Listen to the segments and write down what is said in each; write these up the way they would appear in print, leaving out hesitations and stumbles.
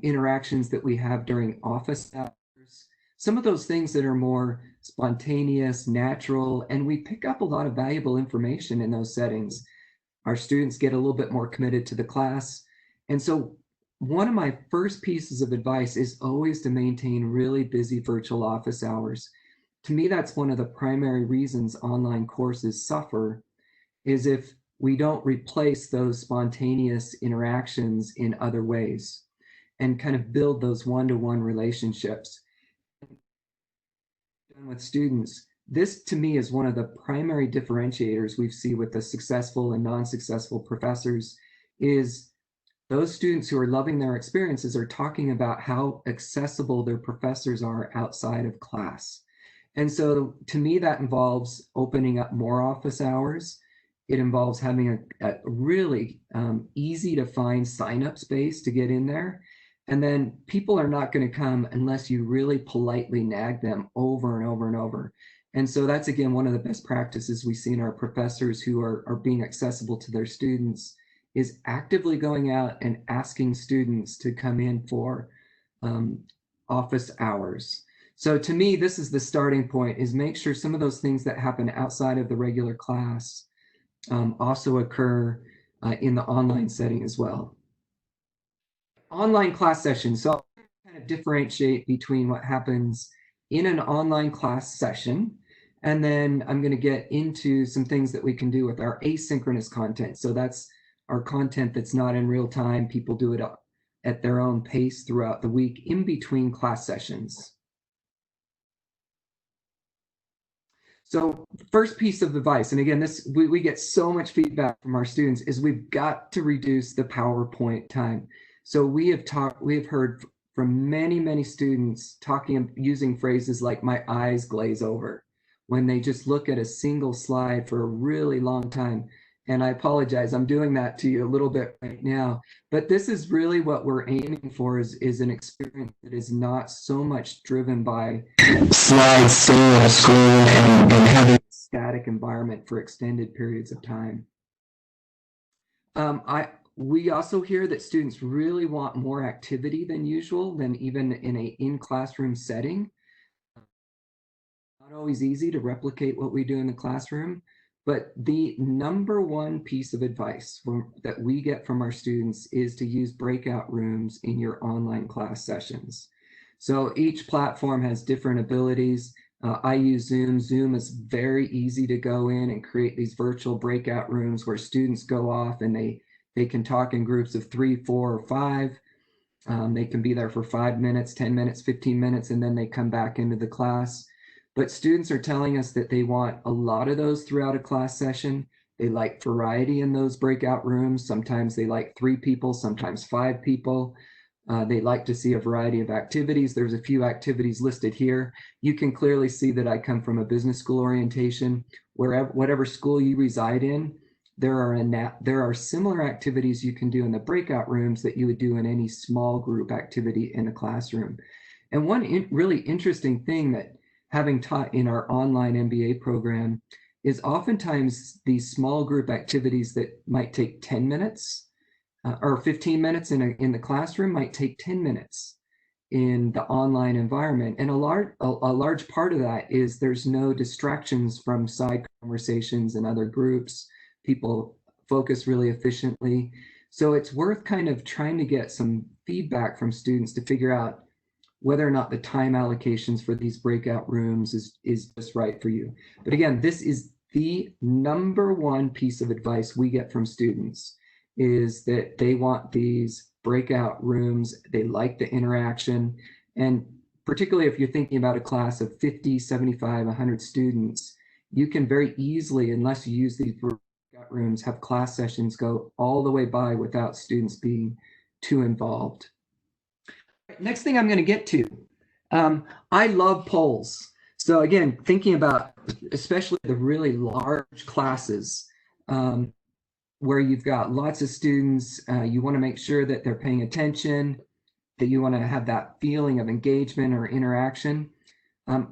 interactions that we have during office hours, some of those things that are more spontaneous, natural, and we pick up a lot of valuable information in those settings. Our students get a little bit more committed to the class. And so one of my first pieces of advice is always to maintain really busy virtual office hours. To me, that's one of the primary reasons online courses suffer, is if we don't replace those spontaneous interactions in other ways and kind of build those one-to-one relationships with students. This, to me, is one of the primary differentiators we see with the successful and non-successful professors, is those students who are loving their experiences are talking about how accessible their professors are outside of class. And so to me, that involves opening up more office hours. It involves having a really easy to find sign-up space to get in there. And then people are not going to come unless you really politely nag them over and over and over. And so that's, again, one of the best practices we see in our professors who are being accessible to their students, is actively going out and asking students to come in for office hours. So to me, this is the starting point, is make sure some of those things that happen outside of the regular class also occur in the online setting as well. Online class sessions. So I'll kind of differentiate between what happens in an online class session, and then I'm going to get into some things that we can do with our asynchronous content. So that's our content that's not in real time. People do it at their own pace throughout the week in between class sessions. So first piece of advice, and again, this we get so much feedback from our students, is we've got to reduce the PowerPoint time. So we have heard from many students using phrases like "my eyes glaze over" when they just look at a single slide for a really long time. And I apologize, I'm doing that to you a little bit right now, but this is really what we're aiming for, is an experience that is not so much driven by slides staying on a screen and having a static environment for extended periods of time. We also hear that students really want more activity than usual, than even in a in-classroom setting. Not always easy to replicate what we do in the classroom, but the number one piece of advice that we get from our students is to use breakout rooms in your online class sessions. So each platform has different abilities. I use Zoom. Zoom is very easy to go in and create these virtual breakout rooms where students go off and they can talk in groups of 3, 4, or 5. They can be there for 5 minutes, 10 minutes, 15 minutes, and then they come back into the class. But students are telling us that they want a lot of those throughout a class session. They like variety in those breakout rooms. Sometimes they like 3 people, sometimes 5 people. They like to see a variety of activities. There's a few activities listed here. You can clearly see that I come from a business school orientation. Whatever school you reside in, there are similar activities you can do in the breakout rooms that you would do in any small group activity in a classroom. And one really interesting thing that, having taught in our online MBA program, is oftentimes these small group activities that might take 10 minutes or 15 minutes in the classroom might take 10 minutes in the online environment. And a large part of that is there's no distractions from side conversations and other groups. People focus really efficiently. So it's worth kind of trying to get some feedback from students to figure out whether or not the time allocations for these breakout rooms is just right for you. But again, this is the number one piece of advice we get from students, is that they want these breakout rooms. They like the interaction. And particularly if you're thinking about a class of 50, 75, 100 students, you can very easily, unless you use these breakout rooms, have class sessions go all the way by without students being too involved. Next thing I'm going to get to, I love polls. So again, thinking about especially the really large classes where you've got lots of students, you want to make sure that they're paying attention, that you want to have that feeling of engagement or interaction.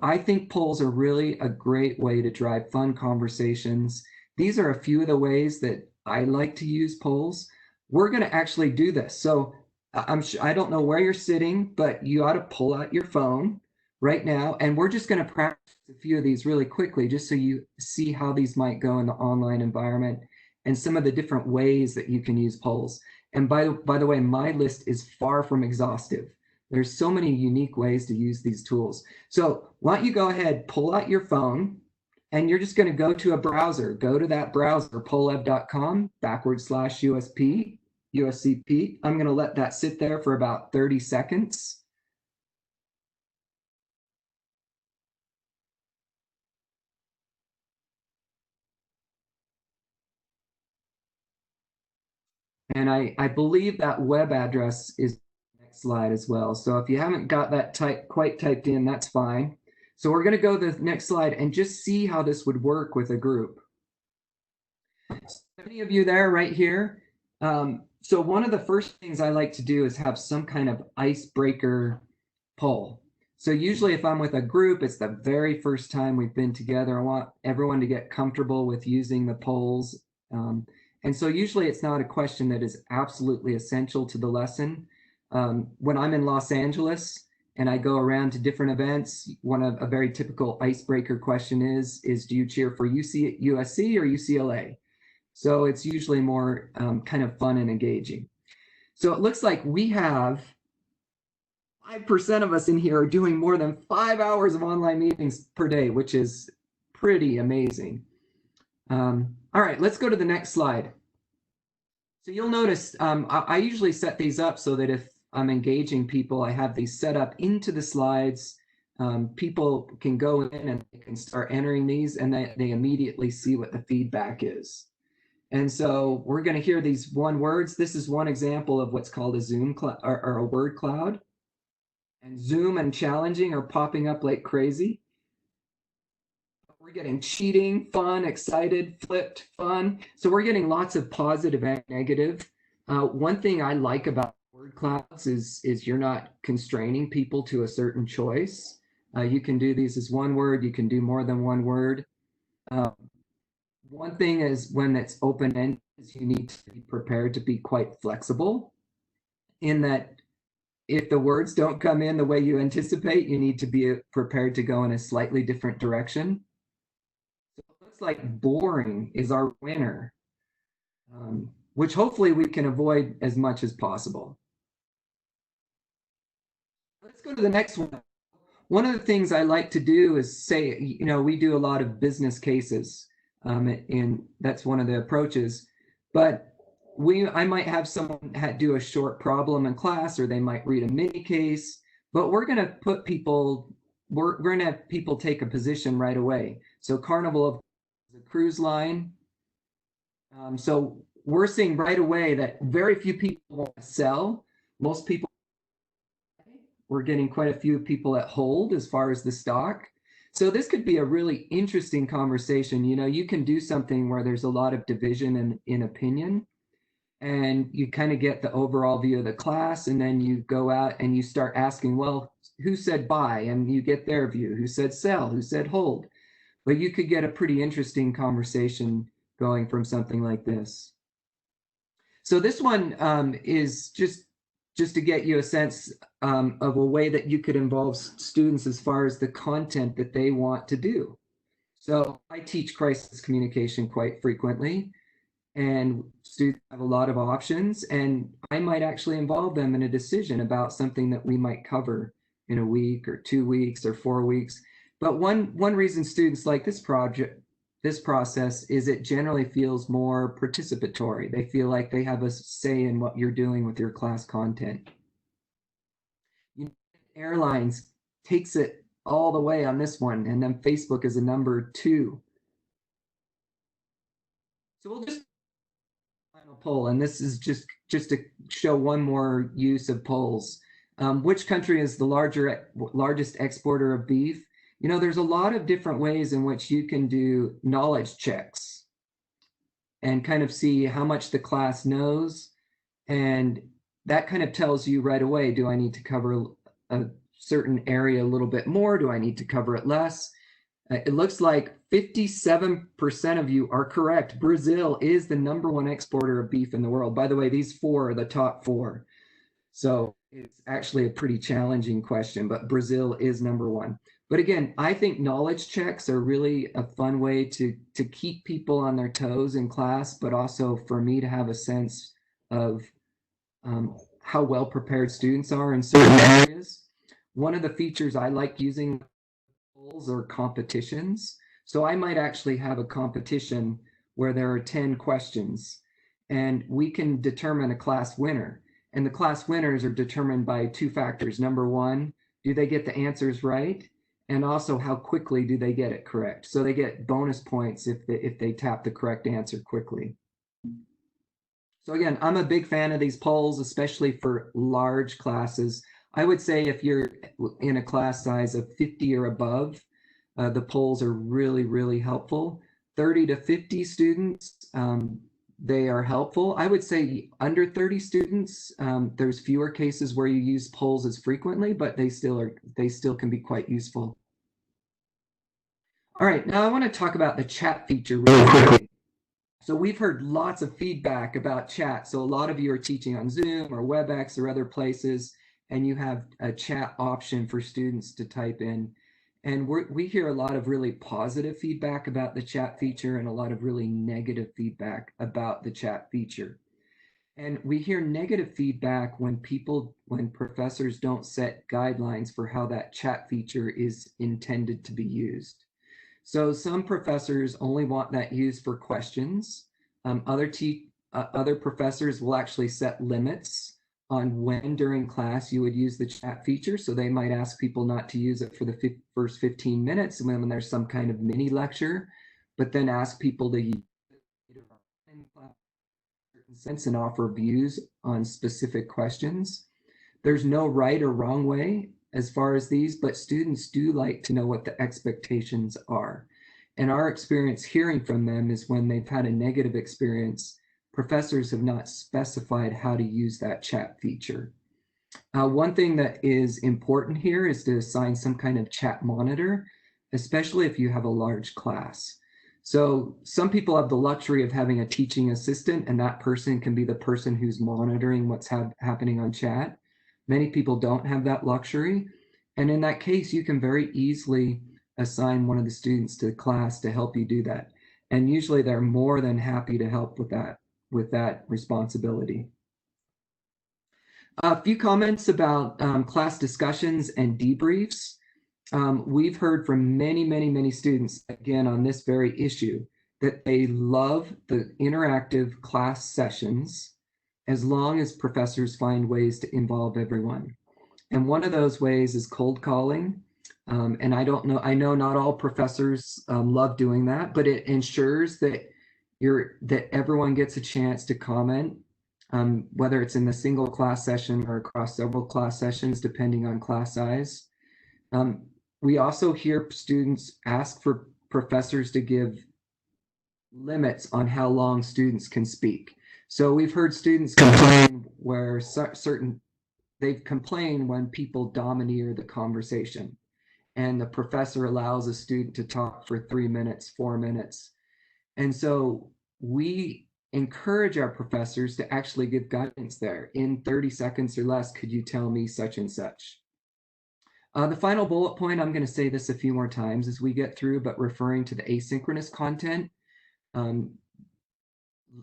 I think polls are really a great way to drive fun conversations. These are a few of the ways that I like to use polls. We're going to actually do this. So I don't know where you're sitting, but you ought to pull out your phone right now. And we're just going to practice a few of these really quickly, just so you see how these might go in the online environment and some of the different ways that you can use polls. And by the way, my list is far from exhaustive. There's so many unique ways to use these tools. So why don't you go ahead, pull out your phone, and you're just going to go to a browser. Go to that browser, pollev.com/USP. USCP. I'm going to let that sit there for about 30 seconds. And I believe that web address is the next slide as well. So if you haven't got that quite typed in, that's fine. So we're going to go to the next slide and just see how this would work with a group. So many of you there right here. So one of the first things I like to do is have some kind of icebreaker poll. So usually if I'm with a group, it's the very first time we've been together. I want everyone to get comfortable with using the polls. And so usually it's not a question that is absolutely essential to the lesson. When I'm in Los Angeles and I go around to different events, a very typical icebreaker question is do you cheer for USC or UCLA? So it's usually more kind of fun and engaging. So it looks like we have 5% of us in here are doing more than 5 hours of online meetings per day, which is pretty amazing. All right, let's go to the next slide. So you'll notice I usually set these up so that if I'm engaging people, I have these set up into the slides. People can go in and they can start entering these, and they immediately see what the feedback is. And so we're going to hear these one words. This is one example of what's called a Zoom or a word cloud. And Zoom and challenging are popping up like crazy. We're getting cheating, fun, excited, flipped, fun. So we're getting lots of positive and negative. One thing I like about word clouds is you're not constraining people to a certain choice. You can do these as one word. You can do more than one word. One thing is when it's open-ended, you need to be prepared to be quite flexible in that if the words don't come in the way you anticipate, you need to be prepared to go in a slightly different direction. So it looks like boring is our winner, which hopefully we can avoid as much as possible. Let's go to the next one. One of the things I like to do is say, we do a lot of business cases, and that's one of the approaches. But I might have someone do a short problem in class, or they might read a mini case. But we're going to put people, we're going to have people take a position right away. So Carnival of the cruise line. So we're seeing right away that very few people want to sell. Most people. We're getting quite a few people at hold as far as the stock. So this could be a really interesting conversation. You can do something where there's a lot of division in opinion, and you kind of get the overall view of the class, and then you go out and you start asking, well, who said buy? And you get their view. Who said sell? Who said hold? But you could get a pretty interesting conversation going from something like this. So this one is just to get you a sense of a way that you could involve students as far as the content that they want to do. So I teach crisis communication quite frequently, and students have a lot of options, and I might actually involve them in a decision about something that we might cover in a week or 2 weeks or 4 weeks. But one reason students like this process is it generally feels more participatory. They feel like they have a say in what you're doing with your class content. Airlines takes it all the way on this one, and then Facebook is a number 2. So we'll just final poll, and this is just to show one more use of polls. Which country is the largest exporter of beef? There's a lot of different ways in which you can do knowledge checks and kind of see how much the class knows. And that kind of tells you right away, do I need to cover a certain area a little bit more? Do I need to cover it less? It looks like 57% of you are correct. Brazil is the #1 exporter of beef in the world. By the way, these 4 are the top 4. So it's actually a pretty challenging question, but Brazil is number one. But again, I think knowledge checks are really a fun way to keep people on their toes in class, but also for me to have a sense of how well prepared students are in certain areas. One of the features I like using polls or competitions. So I might actually have a competition where there are 10 questions and we can determine a class winner. And the class winners are determined by two factors. Number one, do they get the answers right? And also how quickly do they get it correct? So they get bonus points if they tap the correct answer quickly. So again, I'm a big fan of these polls, especially for large classes. I would say if you're in a class size of 50 or above, the polls are really, really helpful. 30 to 50 students, they are helpful. I would say under 30 students, there's fewer cases where you use polls as frequently, but they still can be quite useful. All right, now I want to talk about the chat feature really quickly. So we've heard lots of feedback about chat. So a lot of you are teaching on Zoom or WebEx or other places, and you have a chat option for students to type in. And we hear a lot of really positive feedback about the chat feature and a lot of really negative feedback about the chat feature. And we hear negative feedback when professors don't set guidelines for how that chat feature is intended to be used. So some professors only want that used for questions. Other professors will actually set limits on when during class you would use the chat feature. So they might ask people not to use it for the first 15 minutes when there's some kind of mini lecture, but then ask people to use it in certain sense and offer views on specific questions. There's no right or wrong way as far as these, but students do like to know what the expectations are. And our experience hearing from them is when they've had a negative experience, professors have not specified how to use that chat feature. One thing that is important here is to assign some kind of chat monitor, especially if you have a large class. So some people have the luxury of having a teaching assistant, and that person can be the person who's monitoring what's happening on chat. Many people don't have that luxury. And in that case, you can very easily assign one of the students to the class to help you do that. And usually they're more than happy to help with that responsibility. A few comments about class discussions and debriefs. We've heard from many students, again, on this very issue, that they love the interactive class sessions as long as professors find ways to involve everyone. And one of those ways is cold calling. And I know not all professors love doing that, but it ensures that everyone gets a chance to comment, whether it's in the single class session or across several class sessions, depending on class size. We also hear students ask for professors to give limits on how long students can speak. So we've heard students complain where they've complained when people domineer the conversation and the professor allows a student to talk for 3 minutes, 4 minutes. And so we encourage our professors to actually give guidance there. In 30 seconds or less, could you tell me such and such? The final bullet point, I'm going to say this a few more times as we get through, but referring to the asynchronous content.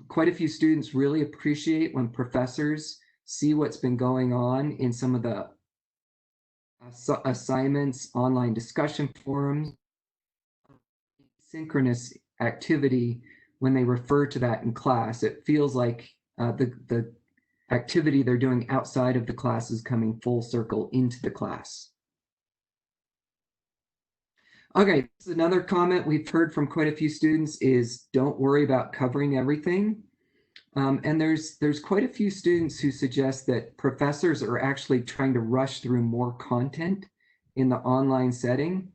Quite a few students really appreciate when professors see what's been going on in some of the assignments, online discussion forums, synchronous activity. When they refer to that in class, it feels like the activity they're doing outside of the class is coming full circle into the class. Okay, this is another comment we've heard from quite a few students is don't worry about covering everything. And there's quite a few students who suggest that professors are actually trying to rush through more content in the online setting.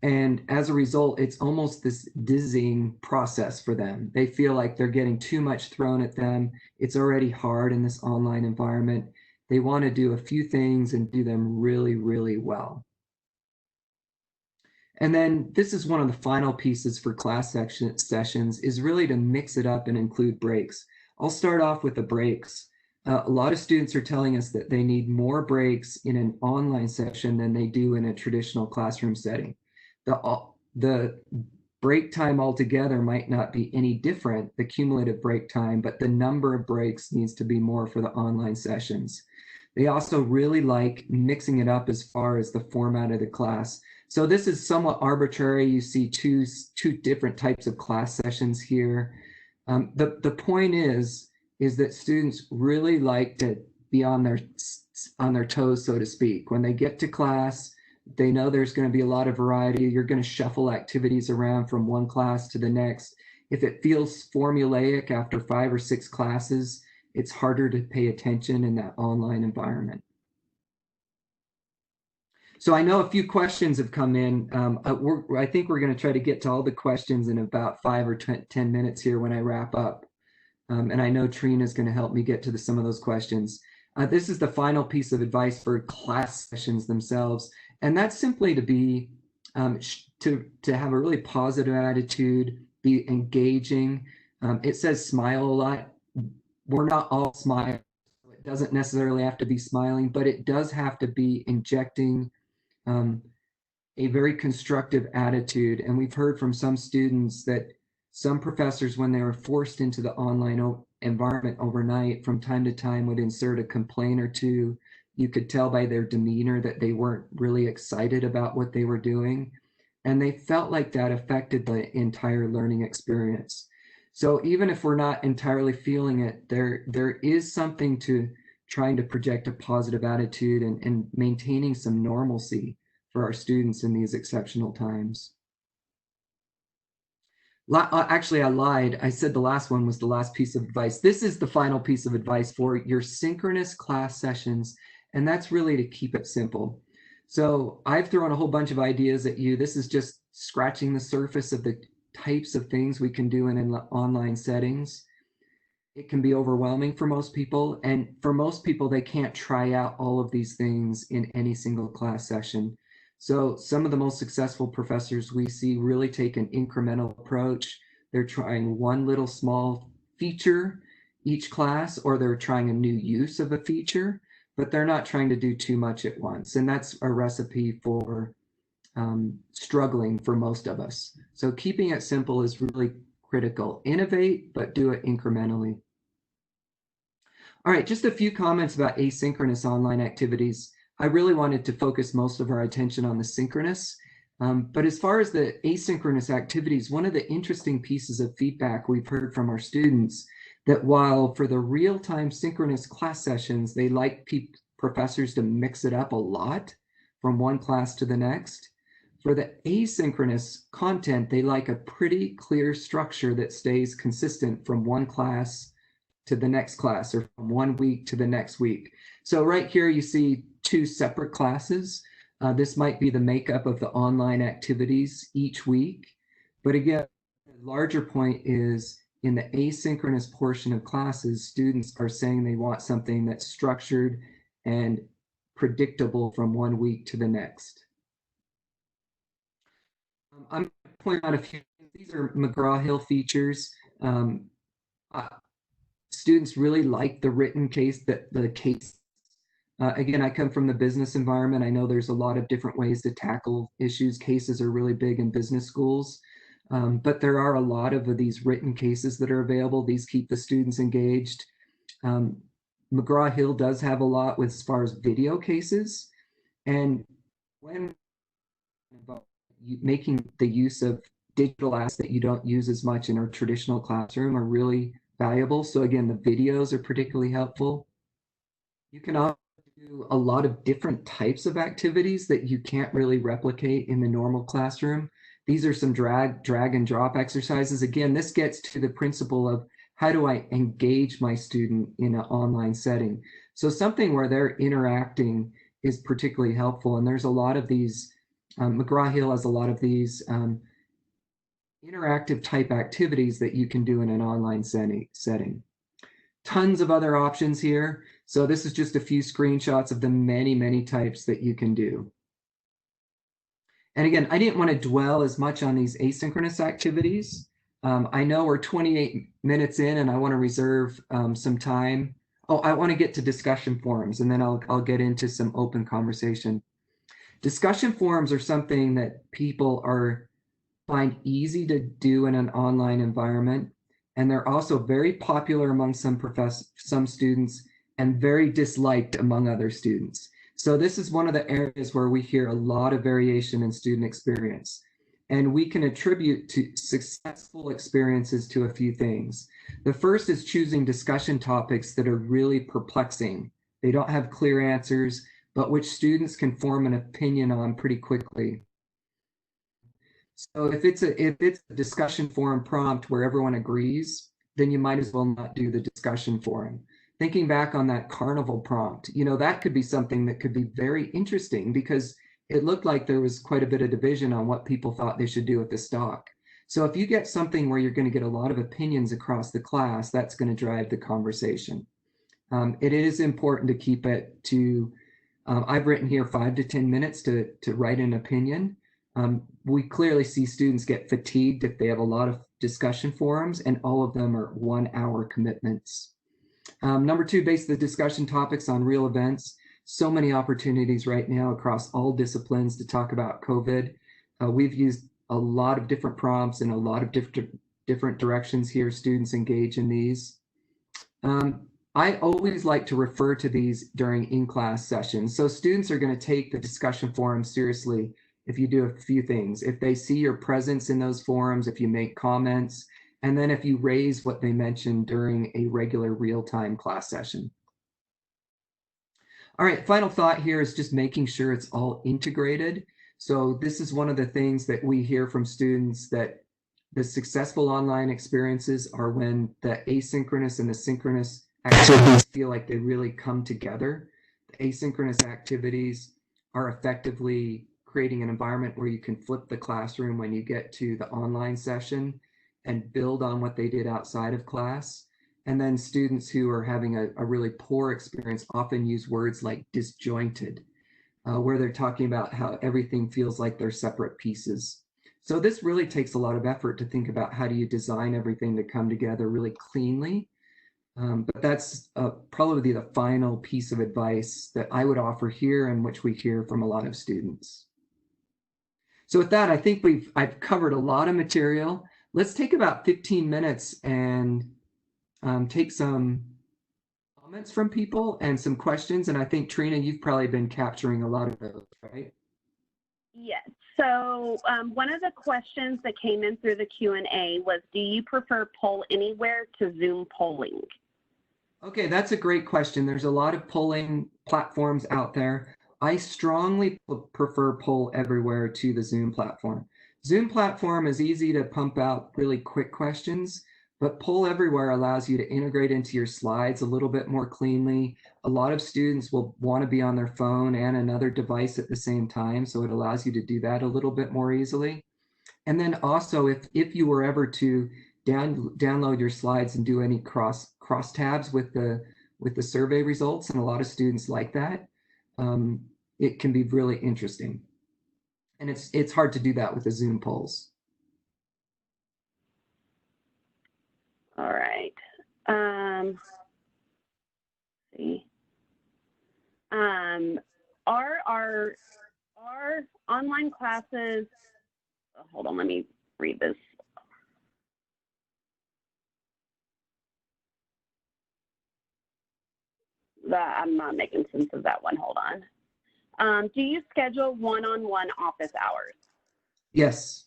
And as a result, it's almost this dizzying process for them. They feel like they're getting too much thrown at them. It's already hard in this online environment. They want to do a few things and do them really, really well. And then this is one of the final pieces for class sessions is really to mix it up and include breaks. I'll start off with the breaks. A lot of students are telling us that they need more breaks in an online session than they do in a traditional classroom setting. The break time altogether might not be any different, the cumulative break time, but the number of breaks needs to be more for the online sessions. They also really like mixing it up as far as the format of the class. So this is somewhat arbitrary. You see two different types of class sessions here. The point is that students really like to be on their toes, so to speak. When they get to class, they know there's going to be a lot of variety. You're going to shuffle activities around from one class to the next. If it feels formulaic after 5 or 6 classes, it's harder to pay attention in that online environment. So I know a few questions have come in. I think we're going to try to get to all the questions in about 5 or 10 minutes here when I wrap up. And I know Trina is going to help me get to some of those questions. This is the final piece of advice for class sessions themselves. And that's simply to be, to have a really positive attitude, be engaging. It says smile a lot. We're not all smiling. It doesn't necessarily have to be smiling, but it does have to be injecting a very constructive attitude. And we've heard from some students that some professors, when they were forced into the online environment overnight, from time to time would insert a complaint or two. You could tell by their demeanor that they weren't really excited about what they were doing. And they felt like that affected the entire learning experience. So even if we're not entirely feeling it, there is something to trying to project a positive attitude and maintaining some normalcy for our students in these exceptional times. Actually, I lied. I said the last one was the last piece of advice. This is the final piece of advice for your synchronous class sessions, and that's really to keep it simple. So I've thrown a whole bunch of ideas at you. This is just scratching the surface of the types of things we can do in online settings. It can be overwhelming for most people, and for most people, they can't try out all of these things in any single class session. So some of the most successful professors we see really take an incremental approach. They're trying one little small feature each class, or they're trying a new use of a feature, but they're not trying to do too much at once. And that's a recipe for struggling for most of us. So keeping it simple is really critical. Innovate, but do it incrementally. All right, just a few comments about asynchronous online activities. I really wanted to focus most of our attention on the synchronous. But as far as the asynchronous activities, one of the interesting pieces of feedback we've heard from our students that while for the real-time synchronous class sessions, they like professors to mix it up a lot from one class to the next. For the asynchronous content, they like a pretty clear structure that stays consistent from one class to the next class, or from 1 week to the next week. So right here you see 2 separate classes. This might be the makeup of the online activities each week. But again, the larger point is in the asynchronous portion of classes, students are saying they want something that's structured and predictable from 1 week to the next. I'm going to point out a few. These are McGraw-Hill features. Students really like the written case, the case. Again, I come from the business environment. I know there's a lot of different ways to tackle issues. Cases are really big in business schools, but there are a lot of these written cases that are available. These keep the students engaged. McGraw-Hill does have a lot with as far as video cases, and when making the use of digital assets that you don't use as much in our traditional classroom are really valuable. So again, the videos are particularly helpful. You can also do a lot of different types of activities that you can't really replicate in the normal classroom. These are some drag and drop exercises. Again, this gets to the principle of how do I engage my student in an online setting? So something where they're interacting is particularly helpful. And there's a lot of these, McGraw-Hill has a lot of these interactive type activities that you can do in an online setting. Tons of other options here. So this is just a few screenshots of the many, many types that you can do. And again, I didn't want to dwell as much on these asynchronous activities. I know we're 28 minutes in and I want to reserve some time. Oh, I want to get to discussion forums, and then I'll get into some open conversation. Discussion forums are something that people find easy to do in an online environment, and they're also very popular among some students and very disliked among other students. So this is one of the areas where we hear a lot of variation in student experience. And we can attribute to successful experiences to a few things. The first is choosing discussion topics that are really perplexing. They don't have clear answers, but which students can form an opinion on pretty quickly. So if it's a discussion forum prompt where everyone agrees, then you might as well not do the discussion forum. Thinking back on that carnival prompt, that could be something that could be very interesting because it looked like there was quite a bit of division on what people thought they should do with the stock. So if you get something where you're going to get a lot of opinions across the class, that's going to drive the conversation. It is important to keep it to, I've written here 5 to 10 minutes to write an opinion. We clearly see students get fatigued if they have a lot of discussion forums, and all of them are 1-hour commitments. Number 2, base the discussion topics on real events. So many opportunities right now across all disciplines to talk about COVID. We've used a lot of different prompts and a lot of different directions here. Students engage in these. I always like to refer to these during in-class sessions. So students are going to take the discussion forum seriously if you do a few things. If they see your presence in those forums, if you make comments, and then if you raise what they mentioned during a regular real-time class session. All right, final thought here is just making sure it's all integrated. So this is one of the things that we hear from students, that the successful online experiences are when the asynchronous and the synchronous activities feel like they really come together. The asynchronous activities are effectively creating an environment where you can flip the classroom when you get to the online session and build on what they did outside of class. And then students who are having a really poor experience often use words like disjointed, where they're talking about how everything feels like they're separate pieces. So this really takes a lot of effort to think about how do you design everything to come together really cleanly. But that's probably the final piece of advice that I would offer here, and which we hear from a lot of students. So with that, I think I've covered a lot of material. Let's take about 15 minutes and take some comments from people and some questions. And I think, Trina, you've probably been capturing a lot of those, right? Yes. So one of the questions that came in through the Q&A was, do you prefer Poll Anywhere to Zoom polling? Okay, that's a great question. There's a lot of polling platforms out there. I strongly prefer Poll Everywhere to the Zoom platform. Zoom platform is easy to pump out really quick questions, but Poll Everywhere allows you to integrate into your slides a little bit more cleanly. A lot of students will want to be on their phone and another device at the same time, so it allows you to do that a little bit more easily. And then also, if you were ever to download your slides and do any cross tabs with the survey results, and a lot of students like that, it can be really interesting. And it's hard to do that with the Zoom polls. All right. See. Are our online classes, hold on, let me read this. I'm not making sense of that one. Hold on. Do you schedule one-on-one office hours? Yes.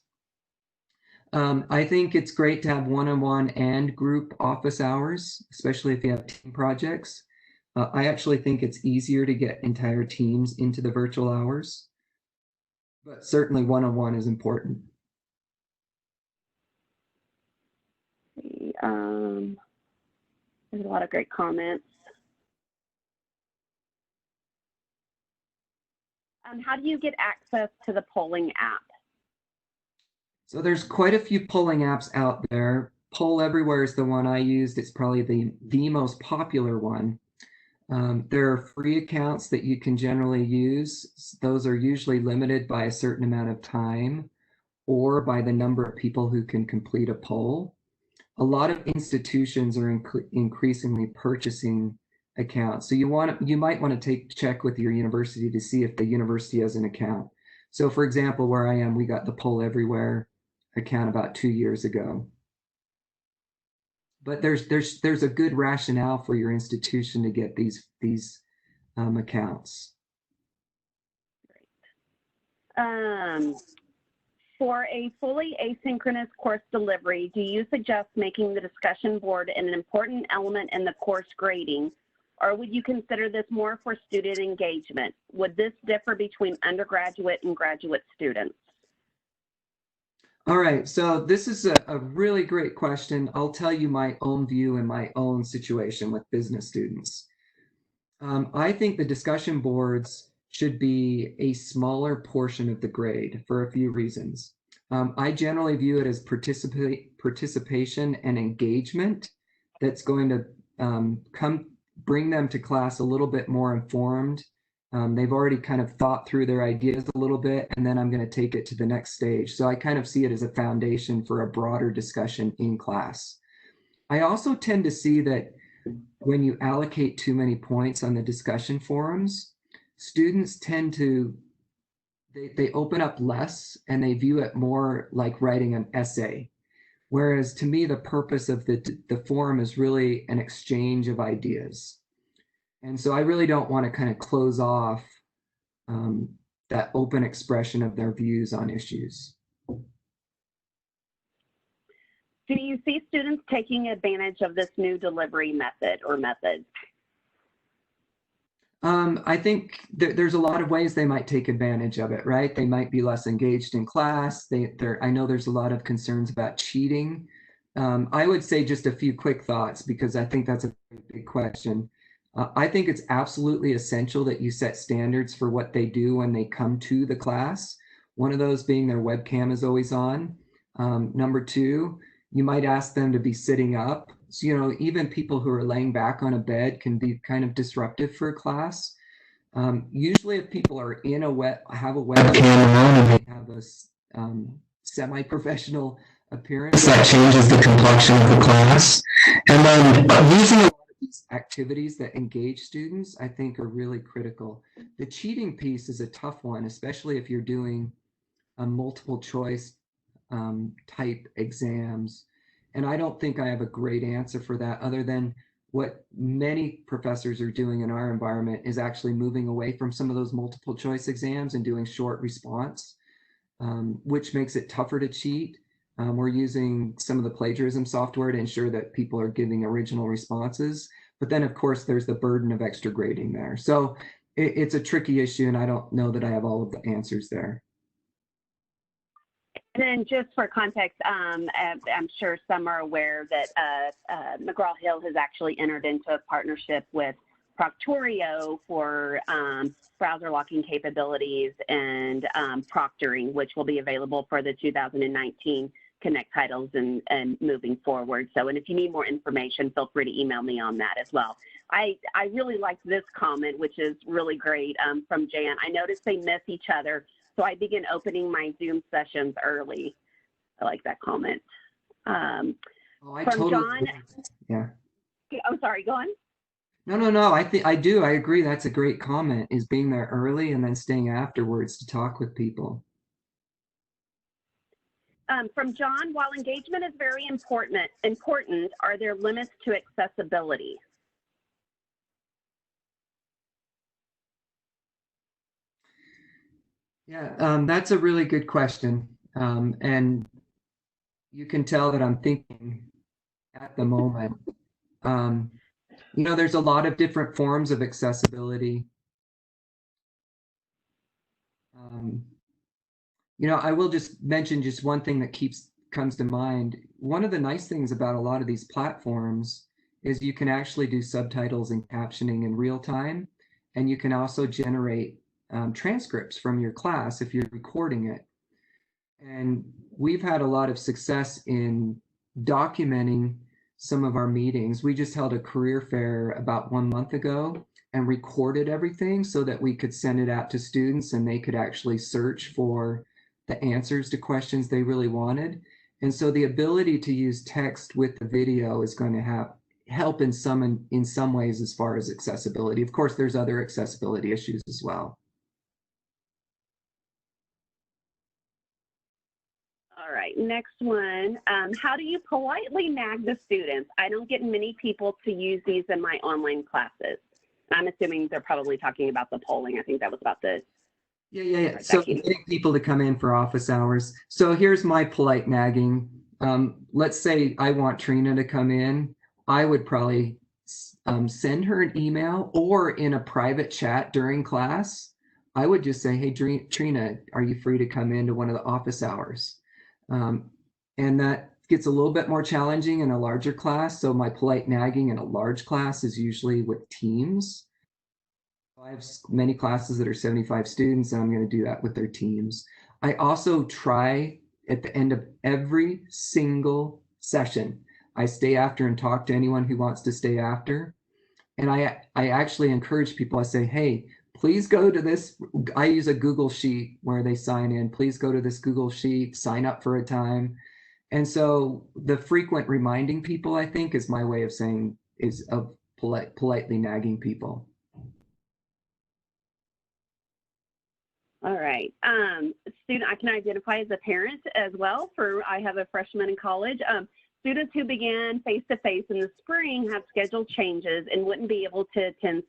I think it's great to have one-on-one and group office hours, especially if you have team projects. I actually think it's easier to get entire teams into the virtual hours, but certainly one-on-one is important. There's a lot of great comments. How do you get access to the polling app? So there's quite a few polling apps out there. Poll Everywhere is the one I used. It's probably the most popular one. There are free accounts that you can generally use. Those are usually limited by a certain amount of time or by the number of people who can complete a poll. A lot of institutions are increasingly purchasing account. So you might want to check with your university to see if the university has an account. So for example, where I am, we got the Poll Everywhere account about 2 years ago. But there's a good rationale for your institution to get these accounts. For a fully asynchronous course delivery, do you suggest making the discussion board an important element in the course grading, or would you consider this more for student engagement? Would this differ between undergraduate and graduate students? All right, so this is a really great question. I'll tell you my own view and my own situation with business students. I think the discussion boards should be a smaller portion of the grade for a few reasons. I generally view it as participation and engagement that's going to bring them to class a little bit more informed. They've already kind of thought through their ideas a little bit, and then I'm going to take it to the next stage. So I kind of see it as a foundation for a broader discussion in class. I also tend to see that when you allocate too many points on the discussion forums, students tend to, they open up less and they view it more like writing an essay. Whereas to me, the purpose of the forum is really an exchange of ideas. And so I really don't want to kind of close off that open expression of their views on issues. Do you see students taking advantage of this new delivery method or methods? I think there's a lot of ways they might take advantage of it, right? They might be less engaged in class. I know there's a lot of concerns about cheating. I would say just a few quick thoughts because I think that's a big question. I think it's absolutely essential that you set standards for what they do when they come to the class. One of those being their webcam is always on. Number two, you might ask them to be sitting up. So, you know, even people who are laying back on a bed can be kind of disruptive for a class. Usually if people are in have a webcam on and they have a semi-professional appearance, that changes the complexion of the class. And then using a lot of these activities that engage students, I think are really critical. The cheating piece is a tough one, especially if you're doing a multiple choice type exams. And I don't think I have a great answer for that other than what many professors are doing in our environment is actually moving away from some of those multiple choice exams and doing short response, which makes it tougher to cheat. We're using some of the plagiarism software to ensure that people are giving original responses. But then, of course, there's the burden of extra grading there. So it's a tricky issue, and I don't know that I have all of the answers there. And then just for context, I'm sure some are aware that McGraw-Hill has actually entered into a partnership with Torrio for browser locking capabilities and proctoring, which will be available for the 2019 Connect titles and moving forward. So, and if you need more information, feel free to email me on that as well. I really liked this comment, which is really great from Jan. I noticed they miss each other, so I begin opening my Zoom sessions early. I like that comment. From John. Yeah. I'm sorry, go on. No. I do. I agree. That's a great comment, is being there early and then staying afterwards to talk with people. From John, while engagement is very important, are there limits to accessibility? Yeah, that's a really good question. And you can tell that I'm thinking at the moment. You know, there's a lot of different forms of accessibility. You know, I will just mention just one thing that comes to mind. One of the nice things about a lot of these platforms is you can actually do subtitles and captioning in real time, and you can also generate transcripts from your class if you're recording it. And we've had a lot of success in documenting some of our meetings. We just held a career fair about 1 month ago and recorded everything so that we could send it out to students and they could actually search for the answers to questions they really wanted. And so the ability to use text with the video is going to help in some ways as far as accessibility. Of course, there's other accessibility issues as well. All right, next one. How do you politely nag the students? I don't get many people to use these in my online classes. I'm assuming they're probably talking about the polling. I think that was about the. Yeah. So getting people to come in for office hours. So here's my polite nagging. Let's say I want Trina to come in. I would probably send her an email, or in a private chat during class, I would just say, hey, Trina, are you free to come into one of the office hours? And that gets a little bit more challenging in a larger class. So my polite nagging in a large class is usually with teams. I have many classes that are 75 students, and I'm going to do that with their teams. I also try at the end of every single session, I stay after and talk to anyone who wants to stay after. And I actually encourage people, I say, hey, please go to this. I use a Google Sheet where they sign in. Please go to this Google Sheet, sign up for a time. And so the frequent reminding people, I think, is my way of saying, is of politely nagging people. All right. Student, I can identify as a parent as well. I have a freshman in college. Students who began face-to-face in the spring have scheduled changes and wouldn't be able to attend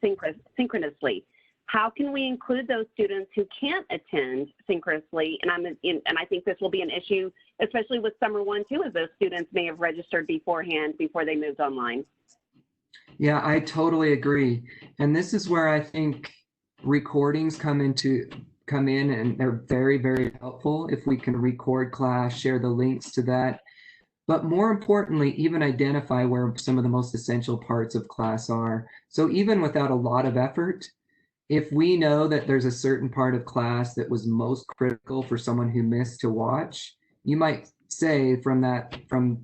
synchronously. How can we include those students who can't attend synchronously? And I think this will be an issue, especially with summer 1 too, as those students may have registered beforehand before they moved online. Yeah, I totally agree. And this is where I think recordings come in, and they're very, very helpful if we can record class, share the links to that. But more importantly, even identify where some of the most essential parts of class are. So even without a lot of effort, if we know that there's a certain part of class that was most critical for someone who missed to watch, you might say from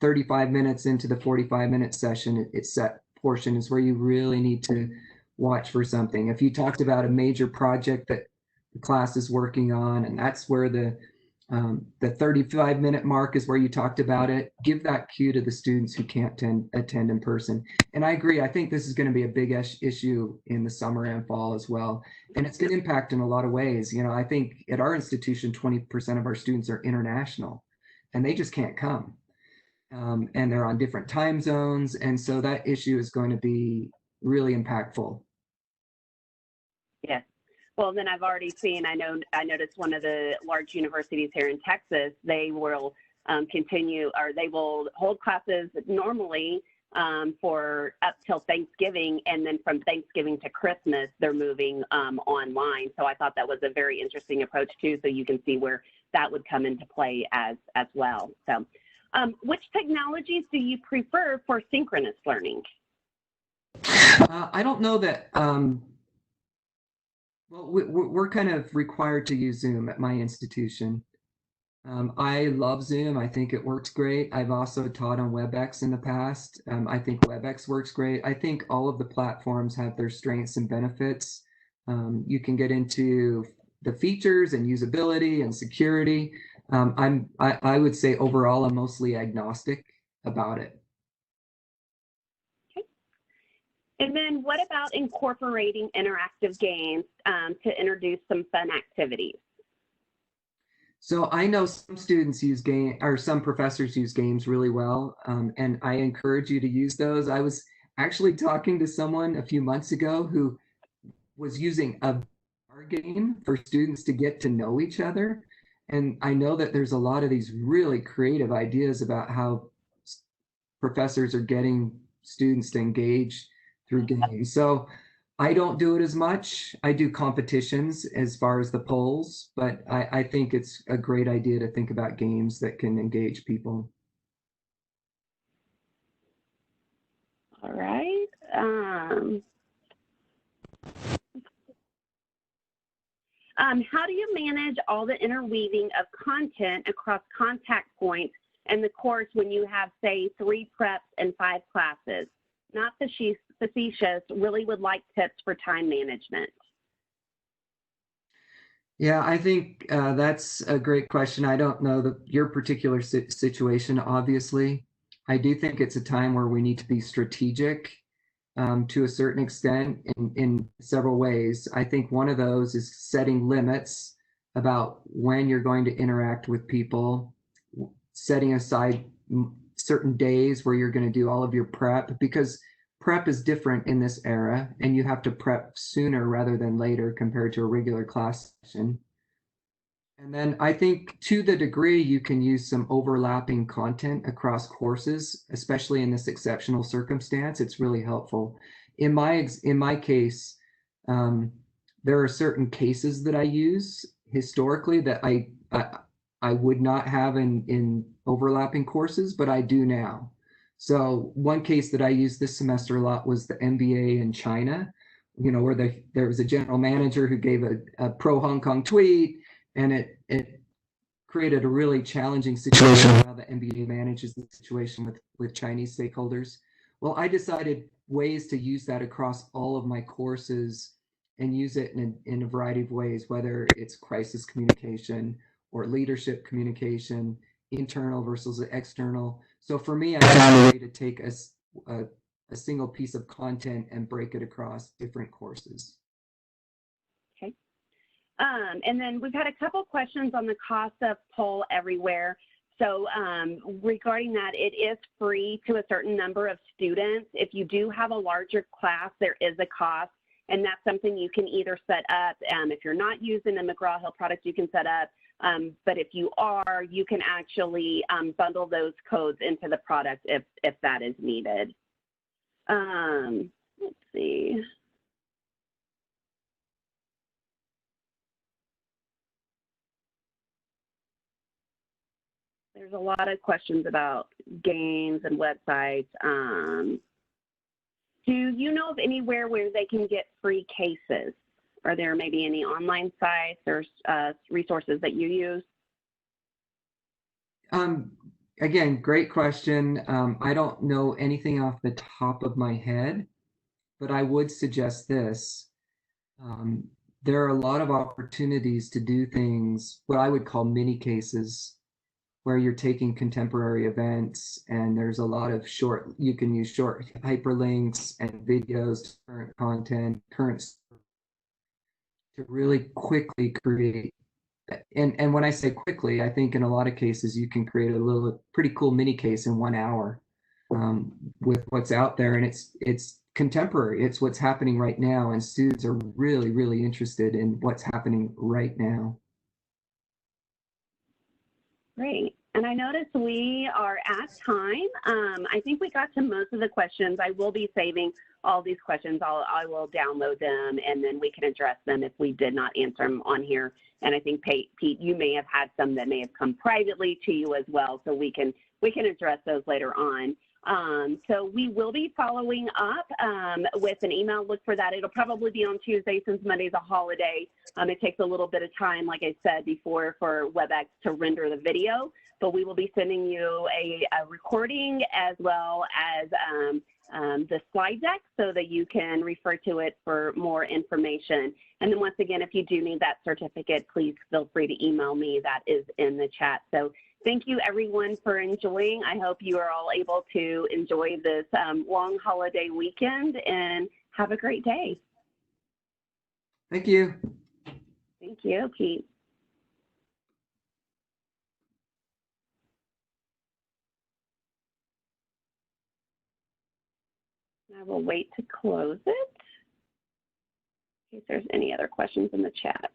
35 minutes into the 45-minute session, it's that portion is where you really need to watch for something. If you talked about a major project that the class is working on, and that's where the 35-minute mark is where you talked about it, give that cue to the students who can't attend in person. And I agree, I think this is going to be a big issue in the summer and fall as well. And it's going to impact in a lot of ways. You know, I think at our institution, 20% of our students are international, and they just can't come. And they're on different time zones. And so that issue is going to be really impactful. Yes. Well, then I've already seen, I noticed one of the large universities here in Texas, they will continue, or they will hold classes normally for up till Thanksgiving, and then from Thanksgiving to Christmas, they're moving online. So I thought that was a very interesting approach too, so you can see where that would come into play as well. So which technologies do you prefer for synchronous learning? I don't know that, well, we're kind of required to use Zoom at my institution. I love Zoom. I think it works great. I've also taught on WebEx in the past. I think WebEx works great. I think all of the platforms have their strengths and benefits. You can get into the features and usability and security. I would say overall, I'm mostly agnostic about it. And then what about incorporating interactive games to introduce some fun activities? So I know some students use some professors use games really well, and I encourage you to use those. I was actually talking to someone a few months ago who was using a game for students to get to know each other. And I know that there's a lot of these really creative ideas about how professors are getting students to engage through games. So I don't do it as much. I do competitions as far as the polls, but I think it's a great idea to think about games that can engage people. All right. How do you manage all the interweaving of content across contact points in the course when you have, say, 3 preps and 5 classes? Not facetious, really would like tips for time management. Yeah, I think that's a great question. I don't know your particular situation, obviously. I do think it's a time where we need to be strategic to a certain extent in several ways. I think one of those is setting limits about when you're going to interact with people, setting aside certain days where you're going to do all of your prep, because prep is different in this era and you have to prep sooner rather than later compared to a regular class session. And then I think to the degree you can use some overlapping content across courses, especially in this exceptional circumstance, it's really helpful. In my case, there are certain cases that I use historically that I would not have in overlapping courses, but I do now. So one case that I used this semester a lot was the MBA in China, where there was a general manager who gave a pro Hong Kong tweet, and it created a really challenging situation how the MBA manages the situation with Chinese stakeholders. Well, I decided ways to use that across all of my courses and use it in a variety of ways, whether it's crisis communication or leadership communication, internal versus external. So for me, I found a way to take a single piece of content and break it across different courses. Okay. And then we've had a couple questions on the cost of Poll Everywhere. So regarding that, it is free to a certain number of students. If you do have a larger class, there is a cost, and that's something you can either set up. If you're not using the McGraw-Hill product, you can set up. But if you are, you can actually bundle those codes into the product if that is needed. Let's see. There's a lot of questions about games and websites. Do you know of anywhere where they can get free cases? Are there maybe any online sites or resources that you use? Again, great question. I don't know anything off the top of my head, but I would suggest this. There are a lot of opportunities to do things, what I would call mini cases, where you're taking contemporary events and there's a lot of you can use short hyperlinks and videos, current content, to really quickly create. And when I say quickly, I think in a lot of cases you can create a pretty cool mini case in 1 hour with what's out there, and it's contemporary. It's what's happening right now, and students are really, really interested in what's happening right now. Great. And I noticed we are at time. I think we got to most of the questions. I will be saving all these questions. I will download them, and then we can address them if we did not answer them on here. And I think, Pete, you may have had some that may have come privately to you as well, so we can address those later on. So we will be following up with an email. Look for that. It'll probably be on Tuesday since Monday's a holiday. It takes a little bit of time, like I said before, for WebEx to render the video, but we will be sending you a recording as well as the slide deck so that you can refer to it for more information. And then once again, if you do need that certificate, please feel free to email me. That is in the chat. So thank you everyone for enjoying. I hope you are all able to enjoy this long holiday weekend and have a great day. Thank you. Thank you, Pete. I will wait to close it in case there's any other questions in the chat.